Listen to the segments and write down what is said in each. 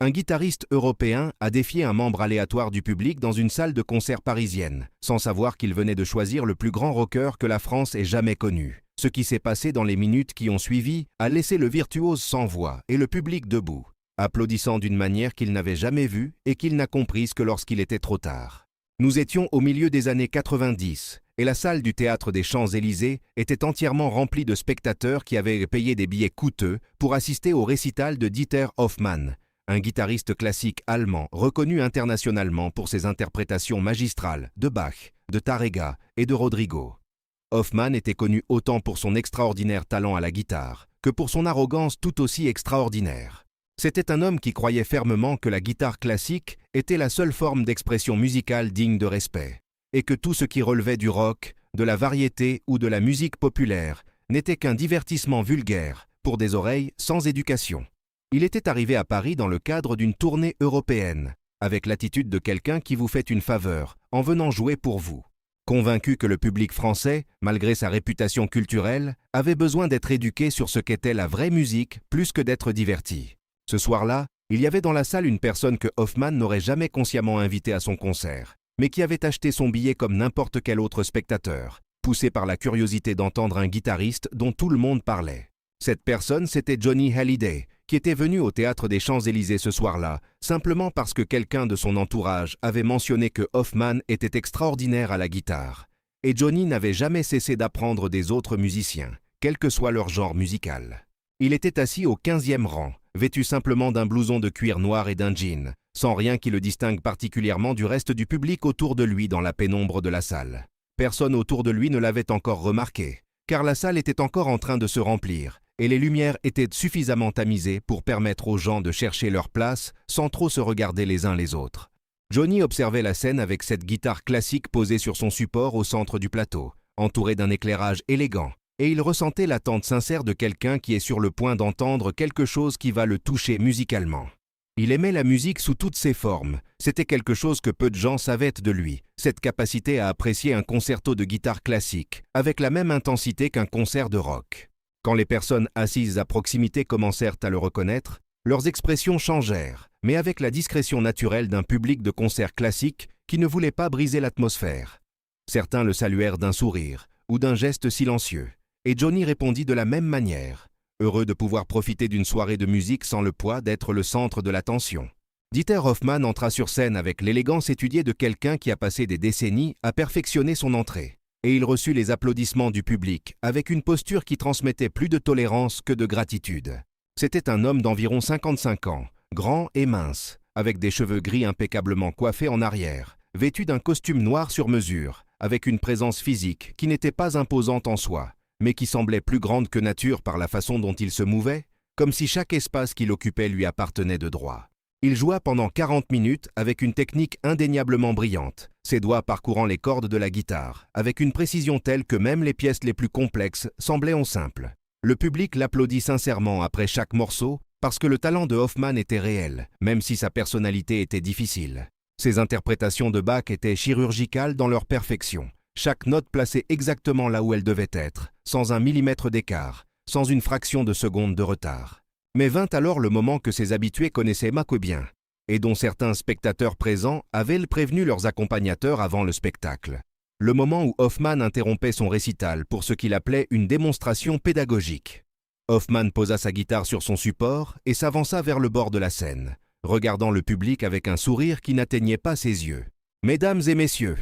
Un guitariste européen a défié un membre aléatoire du public dans une salle de concert parisienne, sans savoir qu'il venait de choisir le plus grand rocker que la France ait jamais connu. Ce qui s'est passé dans les minutes qui ont suivi a laissé le virtuose sans voix et le public debout, applaudissant d'une manière qu'il n'avait jamais vue et qu'il n'a comprise que lorsqu'il était trop tard. Nous étions au milieu des années 90 et la salle du théâtre des Champs-Élysées était entièrement remplie de spectateurs qui avaient payé des billets coûteux pour assister au récital de Dieter Hoffmann, un guitariste classique allemand reconnu internationalement pour ses interprétations magistrales de Bach, de Tárrega et de Rodrigo. Hoffmann était connu autant pour son extraordinaire talent à la guitare que pour son arrogance tout aussi extraordinaire. C'était un homme qui croyait fermement que la guitare classique était la seule forme d'expression musicale digne de respect, et que tout ce qui relevait du rock, de la variété ou de la musique populaire n'était qu'un divertissement vulgaire pour des oreilles sans éducation. Il était arrivé à Paris dans le cadre d'une tournée européenne, avec l'attitude de quelqu'un qui vous fait une faveur en venant jouer pour vous. Convaincu que le public français, malgré sa réputation culturelle, avait besoin d'être éduqué sur ce qu'était la vraie musique plus que d'être diverti. Ce soir-là, il y avait dans la salle une personne que Hoffmann n'aurait jamais consciemment invitée à son concert, mais qui avait acheté son billet comme n'importe quel autre spectateur, poussé par la curiosité d'entendre un guitariste dont tout le monde parlait. Cette personne, c'était Johnny Hallyday, qui était venu au théâtre des Champs-Élysées ce soir-là, simplement parce que quelqu'un de son entourage avait mentionné que Hoffmann était extraordinaire à la guitare. Et Johnny n'avait jamais cessé d'apprendre des autres musiciens, quel que soit leur genre musical. Il était assis au 15e rang, vêtu simplement d'un blouson de cuir noir et d'un jean, sans rien qui le distingue particulièrement du reste du public autour de lui dans la pénombre de la salle. Personne autour de lui ne l'avait encore remarqué, car la salle était encore en train de se remplir, et les lumières étaient suffisamment tamisées pour permettre aux gens de chercher leur place sans trop se regarder les uns les autres. Johnny observait la scène avec cette guitare classique posée sur son support au centre du plateau, entourée d'un éclairage élégant, et il ressentait l'attente sincère de quelqu'un qui est sur le point d'entendre quelque chose qui va le toucher musicalement. Il aimait la musique sous toutes ses formes, c'était quelque chose que peu de gens savaient de lui, cette capacité à apprécier un concerto de guitare classique, avec la même intensité qu'un concert de rock. Quand les personnes assises à proximité commencèrent à le reconnaître, leurs expressions changèrent, mais avec la discrétion naturelle d'un public de concert classique qui ne voulait pas briser l'atmosphère. Certains le saluèrent d'un sourire ou d'un geste silencieux, et Johnny répondit de la même manière, heureux de pouvoir profiter d'une soirée de musique sans le poids d'être le centre de l'attention. Dieter Hoffmann entra sur scène avec l'élégance étudiée de quelqu'un qui a passé des décennies à perfectionner son entrée. Et il reçut les applaudissements du public avec une posture qui transmettait plus de tolérance que de gratitude. C'était un homme d'environ 55 ans, grand et mince, avec des cheveux gris impeccablement coiffés en arrière, vêtu d'un costume noir sur mesure, avec une présence physique qui n'était pas imposante en soi, mais qui semblait plus grande que nature par la façon dont il se mouvait, comme si chaque espace qu'il occupait lui appartenait de droit. Il joua pendant 40 minutes avec une technique indéniablement brillante, ses doigts parcourant les cordes de la guitare, avec une précision telle que même les pièces les plus complexes semblaient simples. Le public l'applaudit sincèrement après chaque morceau parce que le talent de Hoffmann était réel, même si sa personnalité était difficile. Ses interprétations de Bach étaient chirurgicales dans leur perfection, chaque note placée exactement là où elle devait être, sans un millimètre d'écart, sans une fraction de seconde de retard. Mais vint alors le moment que ses habitués connaissaient que bien, et dont certains spectateurs présents avaient prévenu leurs accompagnateurs avant le spectacle. Le moment où Hoffmann interrompait son récital pour ce qu'il appelait une démonstration pédagogique. Hoffmann posa sa guitare sur son support et s'avança vers le bord de la scène, regardant le public avec un sourire qui n'atteignait pas ses yeux. « Mesdames et messieurs »,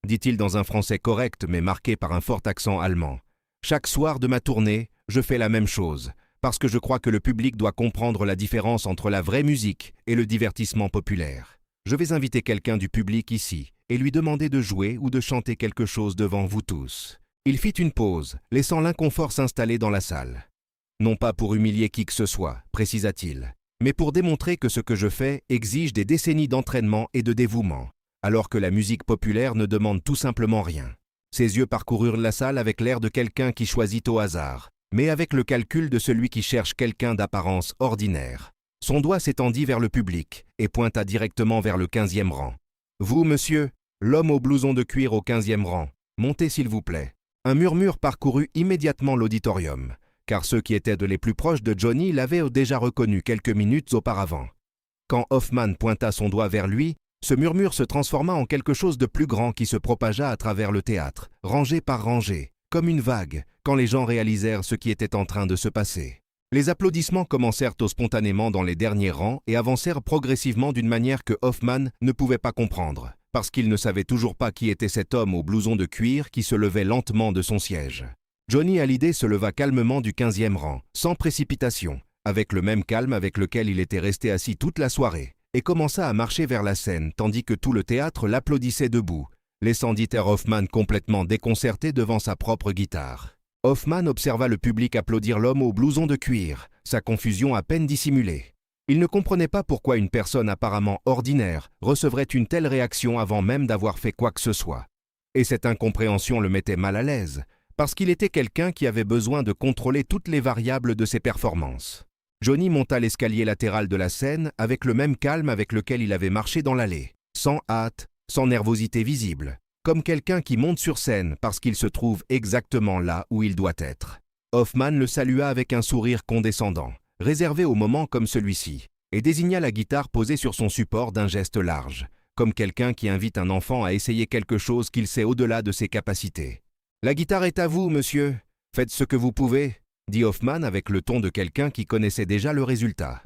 dit-il dans un français correct mais marqué par un fort accent allemand, « chaque soir de ma tournée, je fais la même chose. Parce que je crois que le public doit comprendre la différence entre la vraie musique et le divertissement populaire. Je vais inviter quelqu'un du public ici et lui demander de jouer ou de chanter quelque chose devant vous tous. » Il fit une pause, laissant l'inconfort s'installer dans la salle. « Non pas pour humilier qui que ce soit, précisa-t-il, mais pour démontrer que ce que je fais exige des décennies d'entraînement et de dévouement, alors que la musique populaire ne demande tout simplement rien. » Ses yeux parcoururent la salle avec l'air de quelqu'un qui choisit au hasard, mais avec le calcul de celui qui cherche quelqu'un d'apparence ordinaire. Son doigt s'étendit vers le public et pointa directement vers le 15e rang. « Vous, monsieur, l'homme au blouson de cuir au 15e rang, montez s'il vous plaît. » Un murmure parcourut immédiatement l'auditorium, car ceux qui étaient de les plus proches de Johnny l'avaient déjà reconnu quelques minutes auparavant. Quand Hoffman pointa son doigt vers lui, ce murmure se transforma en quelque chose de plus grand qui se propagea à travers le théâtre, rangée par rangée, comme une vague, quand les gens réalisèrent ce qui était en train de se passer. Les applaudissements commencèrent spontanément dans les derniers rangs et avancèrent progressivement d'une manière que Hoffman ne pouvait pas comprendre, parce qu'il ne savait toujours pas qui était cet homme au blouson de cuir qui se levait lentement de son siège. Johnny Hallyday se leva calmement du 15e rang, sans précipitation, avec le même calme avec lequel il était resté assis toute la soirée, et commença à marcher vers la scène tandis que tout le théâtre l'applaudissait debout, laissant Dieter Hoffmann complètement déconcerté devant sa propre guitare. Hoffmann observa le public applaudir l'homme au blouson de cuir, sa confusion à peine dissimulée. Il ne comprenait pas pourquoi une personne apparemment ordinaire recevrait une telle réaction avant même d'avoir fait quoi que ce soit. Et cette incompréhension le mettait mal à l'aise, parce qu'il était quelqu'un qui avait besoin de contrôler toutes les variables de ses performances. Johnny monta l'escalier latéral de la scène avec le même calme avec lequel il avait marché dans l'allée, sans hâte, sans nervosité visible, comme quelqu'un qui monte sur scène parce qu'il se trouve exactement là où il doit être. Hoffmann le salua avec un sourire condescendant, réservé aux moments comme celui-ci, et désigna la guitare posée sur son support d'un geste large, comme quelqu'un qui invite un enfant à essayer quelque chose qu'il sait au-delà de ses capacités. « La guitare est à vous, monsieur. Faites ce que vous pouvez », dit Hoffmann avec le ton de quelqu'un qui connaissait déjà le résultat.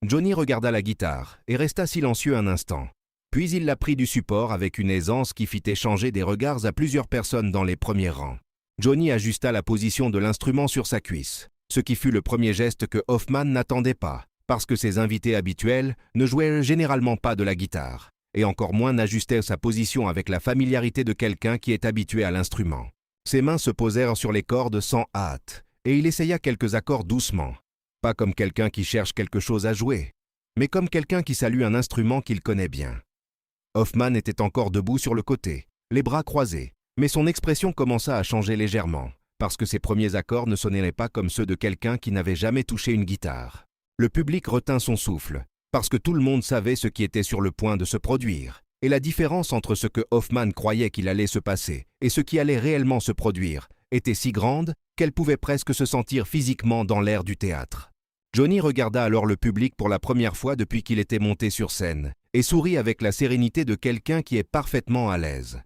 Johnny regarda la guitare et resta silencieux un instant. Puis il la prit du support avec une aisance qui fit échanger des regards à plusieurs personnes dans les premiers rangs. Johnny ajusta la position de l'instrument sur sa cuisse, ce qui fut le premier geste que Hoffmann n'attendait pas, parce que ses invités habituels ne jouaient généralement pas de la guitare, et encore moins n'ajustaient sa position avec la familiarité de quelqu'un qui est habitué à l'instrument. Ses mains se posèrent sur les cordes sans hâte, et il essaya quelques accords doucement, pas comme quelqu'un qui cherche quelque chose à jouer, mais comme quelqu'un qui salue un instrument qu'il connaît bien. Hoffmann était encore debout sur le côté, les bras croisés, mais son expression commença à changer légèrement, parce que ses premiers accords ne sonnaient pas comme ceux de quelqu'un qui n'avait jamais touché une guitare. Le public retint son souffle, parce que tout le monde savait ce qui était sur le point de se produire, et la différence entre ce que Hoffmann croyait qu'il allait se passer et ce qui allait réellement se produire était si grande qu'elle pouvait presque se sentir physiquement dans l'air du théâtre. Johnny regarda alors le public pour la première fois depuis qu'il était monté sur scène, et sourit avec la sérénité de quelqu'un qui est parfaitement à l'aise.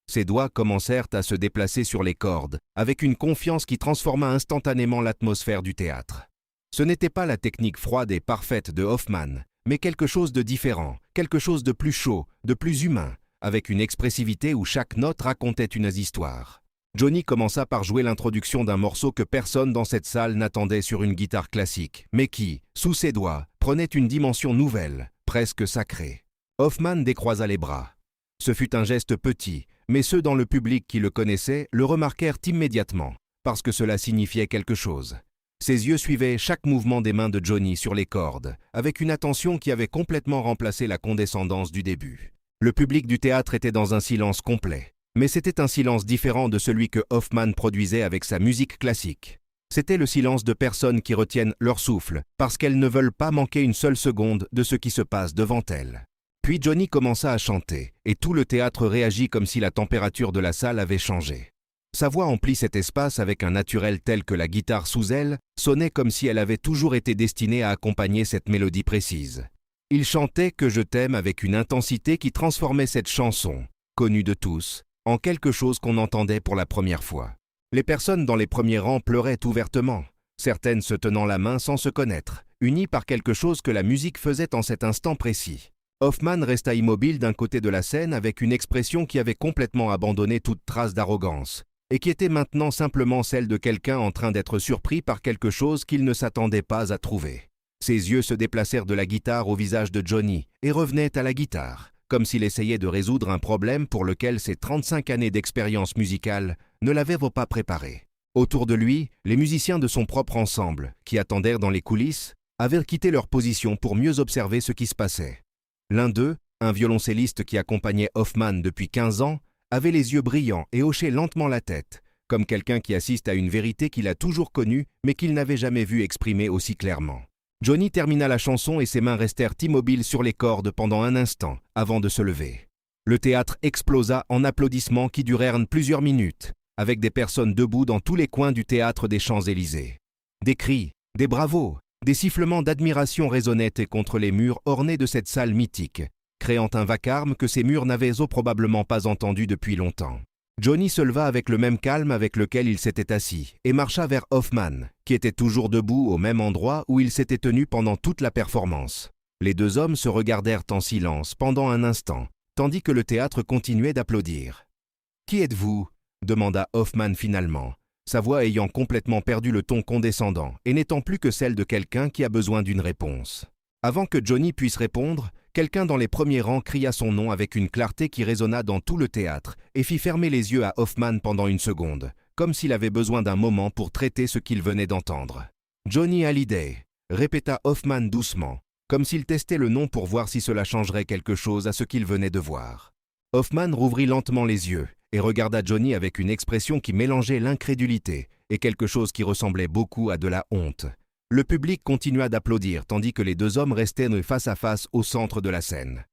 Ses doigts commencèrent à se déplacer sur les cordes, avec une confiance qui transforma instantanément l'atmosphère du théâtre. Ce n'était pas la technique froide et parfaite de Hoffmann, mais quelque chose de différent, quelque chose de plus chaud, de plus humain, avec une expressivité où chaque note racontait une histoire. Johnny commença par jouer l'introduction d'un morceau que personne dans cette salle n'attendait sur une guitare classique, mais qui, sous ses doigts, prenait une dimension nouvelle, presque sacrée. Hoffmann décroisa les bras. Ce fut un geste petit, mais ceux dans le public qui le connaissaient le remarquèrent immédiatement, parce que cela signifiait quelque chose. Ses yeux suivaient chaque mouvement des mains de Johnny sur les cordes, avec une attention qui avait complètement remplacé la condescendance du début. Le public du théâtre était dans un silence complet. Mais c'était un silence différent de celui que Hoffmann produisait avec sa musique classique. C'était le silence de personnes qui retiennent leur souffle parce qu'elles ne veulent pas manquer une seule seconde de ce qui se passe devant elles. Puis Johnny commença à chanter, et tout le théâtre réagit comme si la température de la salle avait changé. Sa voix emplit cet espace avec un naturel tel que la guitare sous elle sonnait comme si elle avait toujours été destinée à accompagner cette mélodie précise. Il chantait « Que je t'aime » avec une intensité qui transformait cette chanson, connue de tous, en quelque chose qu'on entendait pour la première fois. Les personnes dans les premiers rangs pleuraient ouvertement, certaines se tenant la main sans se connaître, unies par quelque chose que la musique faisait en cet instant précis. Hoffmann resta immobile d'un côté de la scène avec une expression qui avait complètement abandonné toute trace d'arrogance, et qui était maintenant simplement celle de quelqu'un en train d'être surpris par quelque chose qu'il ne s'attendait pas à trouver. Ses yeux se déplacèrent de la guitare au visage de Johnny et revenaient à la guitare, comme s'il essayait de résoudre un problème pour lequel ses 35 années d'expérience musicale ne l'avaient pas préparé. Autour de lui, les musiciens de son propre ensemble, qui attendaient dans les coulisses, avaient quitté leur position pour mieux observer ce qui se passait. L'un d'eux, un violoncelliste qui accompagnait Hoffmann depuis 15 ans, avait les yeux brillants et hochait lentement la tête, comme quelqu'un qui assiste à une vérité qu'il a toujours connue mais qu'il n'avait jamais vue exprimée aussi clairement. Johnny termina la chanson et ses mains restèrent immobiles sur les cordes pendant un instant, avant de se lever. Le théâtre explosa en applaudissements qui durèrent plusieurs minutes, avec des personnes debout dans tous les coins du théâtre des Champs-Élysées. Des cris, des bravos, Des sifflements d'admiration résonnaient contre les murs ornés de cette salle mythique, créant un vacarme que ces murs n'avaient probablement pas entendu depuis longtemps. Johnny se leva avec le même calme avec lequel il s'était assis et marcha vers Hoffman, qui était toujours debout au même endroit où il s'était tenu pendant toute la performance. Les deux hommes se regardèrent en silence pendant un instant, tandis que le théâtre continuait d'applaudir. « Qui êtes-vous » demanda Hoffman finalement, sa voix ayant complètement perdu le ton condescendant et n'étant plus que celle de quelqu'un qui a besoin d'une réponse. Avant que Johnny puisse répondre, quelqu'un dans les premiers rangs cria son nom avec une clarté qui résonna dans tout le théâtre et fit fermer les yeux à Hoffman pendant une seconde, comme s'il avait besoin d'un moment pour traiter ce qu'il venait d'entendre. « Johnny Hallyday » répéta Hoffman doucement, comme s'il testait le nom pour voir si cela changerait quelque chose à ce qu'il venait de voir. Hoffman rouvrit lentement les yeux et regarda Johnny avec une expression qui mélangeait l'incrédulité et quelque chose qui ressemblait beaucoup à de la honte. Le public continua d'applaudir tandis que les deux hommes restaient face à face au centre de la scène.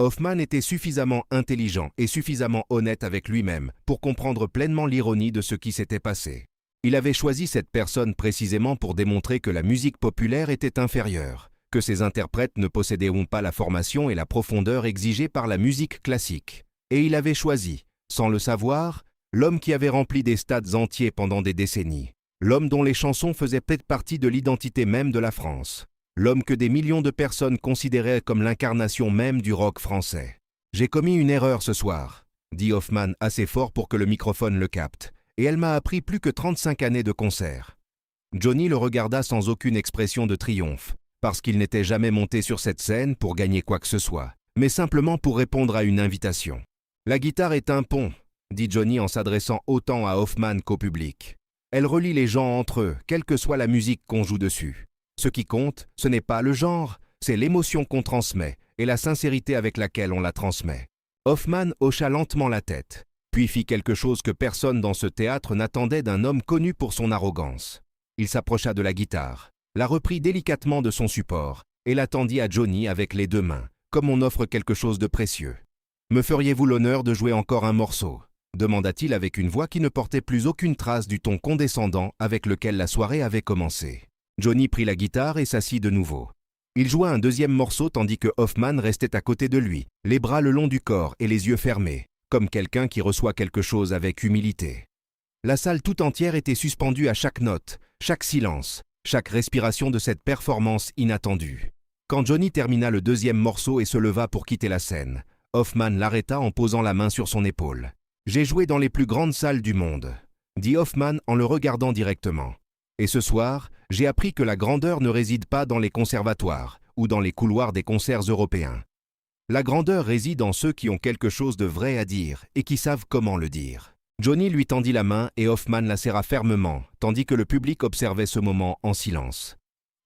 Hoffman était suffisamment intelligent et suffisamment honnête avec lui-même pour comprendre pleinement l'ironie de ce qui s'était passé. Il avait choisi cette personne précisément pour démontrer que la musique populaire était inférieure, que ses interprètes ne possédaient pas la formation et la profondeur exigées par la musique classique. Et il avait choisi, sans le savoir, l'homme qui avait rempli des stades entiers pendant des décennies. L'homme dont les chansons faisaient peut-être partie de l'identité même de la France. L'homme que des millions de personnes considéraient comme l'incarnation même du rock français. « J'ai commis une erreur ce soir », dit Hoffman assez fort pour que le microphone le capte, et elle m'a appris plus que 35 années de concert. Johnny le regarda sans aucune expression de triomphe, parce qu'il n'était jamais monté sur cette scène pour gagner quoi que ce soit, mais simplement pour répondre à une invitation. « La guitare est un pont », dit Johnny en s'adressant autant à Hoffman qu'au public. Elle relie les gens entre eux, quelle que soit la musique qu'on joue dessus. Ce qui compte, ce n'est pas le genre, c'est l'émotion qu'on transmet et la sincérité avec laquelle on la transmet. Hoffman hocha lentement la tête, puis fit quelque chose que personne dans ce théâtre n'attendait d'un homme connu pour son arrogance. Il s'approcha de la guitare, la reprit délicatement de son support et la tendit à Johnny avec les deux mains, comme on offre quelque chose de précieux. « Me feriez-vous l'honneur de jouer encore un morceau ?» demanda-t-il avec une voix qui ne portait plus aucune trace du ton condescendant avec lequel la soirée avait commencé. Johnny prit la guitare et s'assit de nouveau. Il joua un deuxième morceau tandis que Hoffman restait à côté de lui, les bras le long du corps et les yeux fermés, comme quelqu'un qui reçoit quelque chose avec humilité. La salle tout entière était suspendue à chaque note, chaque silence, chaque respiration de cette performance inattendue. Quand Johnny termina le deuxième morceau et se leva pour quitter la scène, Hoffman l'arrêta en posant la main sur son épaule. « J'ai joué dans les plus grandes salles du monde », dit Hoffman en le regardant directement. « Et ce soir, j'ai appris que la grandeur ne réside pas dans les conservatoires ou dans les couloirs des concerts européens. La grandeur réside en ceux qui ont quelque chose de vrai à dire et qui savent comment le dire. » Johnny lui tendit la main et Hoffman la serra fermement, tandis que le public observait ce moment en silence.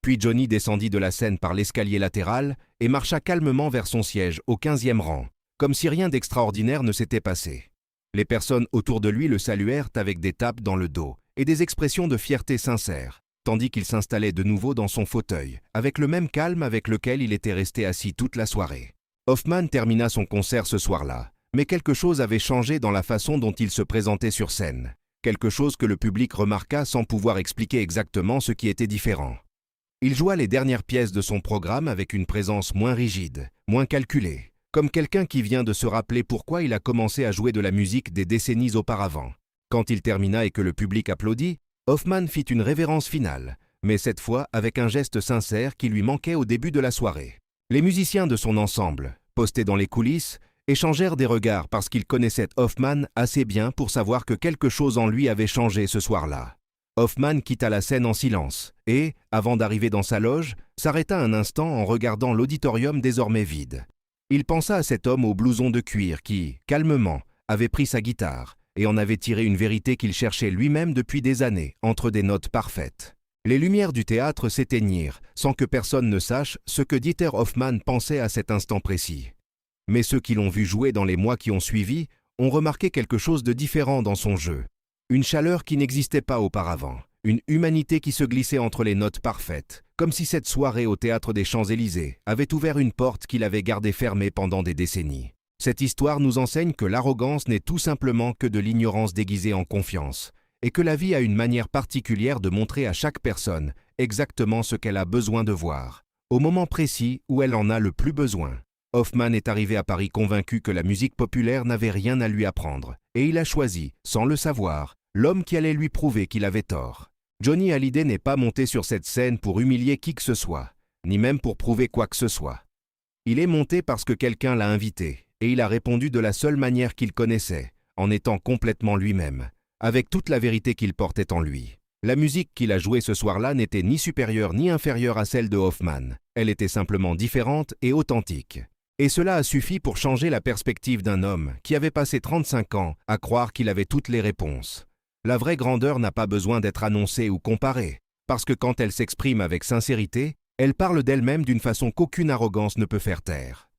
Puis Johnny descendit de la scène par l'escalier latéral et marcha calmement vers son siège au 15e rang, comme si rien d'extraordinaire ne s'était passé. Les personnes autour de lui le saluèrent avec des tapes dans le dos et des expressions de fierté sincère, tandis qu'il s'installait de nouveau dans son fauteuil, avec le même calme avec lequel il était resté assis toute la soirée. Hoffman termina son concert ce soir-là, mais quelque chose avait changé dans la façon dont il se présentait sur scène, quelque chose que le public remarqua sans pouvoir expliquer exactement ce qui était différent. Il joua les dernières pièces de son programme avec une présence moins rigide, moins calculée, comme quelqu'un qui vient de se rappeler pourquoi il a commencé à jouer de la musique des décennies auparavant. Quand il termina et que le public applaudit, Hoffman fit une révérence finale, mais cette fois avec un geste sincère qui lui manquait au début de la soirée. Les musiciens de son ensemble, postés dans les coulisses, échangèrent des regards parce qu'ils connaissaient Hoffman assez bien pour savoir que quelque chose en lui avait changé ce soir-là. Hoffman quitta la scène en silence et, avant d'arriver dans sa loge, s'arrêta un instant en regardant l'auditorium désormais vide. Il pensa à cet homme au blouson de cuir qui, calmement, avait pris sa guitare et en avait tiré une vérité qu'il cherchait lui-même depuis des années, entre des notes parfaites. Les lumières du théâtre s'éteignirent, sans que personne ne sache ce que Dieter Hoffman pensait à cet instant précis. Mais ceux qui l'ont vu jouer dans les mois qui ont suivi ont remarqué quelque chose de différent dans son jeu. Une chaleur qui n'existait pas auparavant, une humanité qui se glissait entre les notes parfaites, comme si cette soirée au Théâtre des Champs-Élysées avait ouvert une porte qu'il avait gardée fermée pendant des décennies. Cette histoire nous enseigne que l'arrogance n'est tout simplement que de l'ignorance déguisée en confiance, et que la vie a une manière particulière de montrer à chaque personne exactement ce qu'elle a besoin de voir, au moment précis où elle en a le plus besoin. Hoffman est arrivé à Paris convaincu que la musique populaire n'avait rien à lui apprendre, et il a choisi, sans le savoir, l'homme qui allait lui prouver qu'il avait tort. Johnny Hallyday n'est pas monté sur cette scène pour humilier qui que ce soit, ni même pour prouver quoi que ce soit. Il est monté parce que quelqu'un l'a invité, et il a répondu de la seule manière qu'il connaissait, en étant complètement lui-même, avec toute la vérité qu'il portait en lui. La musique qu'il a jouée ce soir-là n'était ni supérieure ni inférieure à celle de Hoffman. Elle était simplement différente et authentique. Et cela a suffi pour changer la perspective d'un homme qui avait passé 35 ans à croire qu'il avait toutes les réponses. La vraie grandeur n'a pas besoin d'être annoncée ou comparée, parce que quand elle s'exprime avec sincérité, elle parle d'elle-même d'une façon qu'aucune arrogance ne peut faire taire.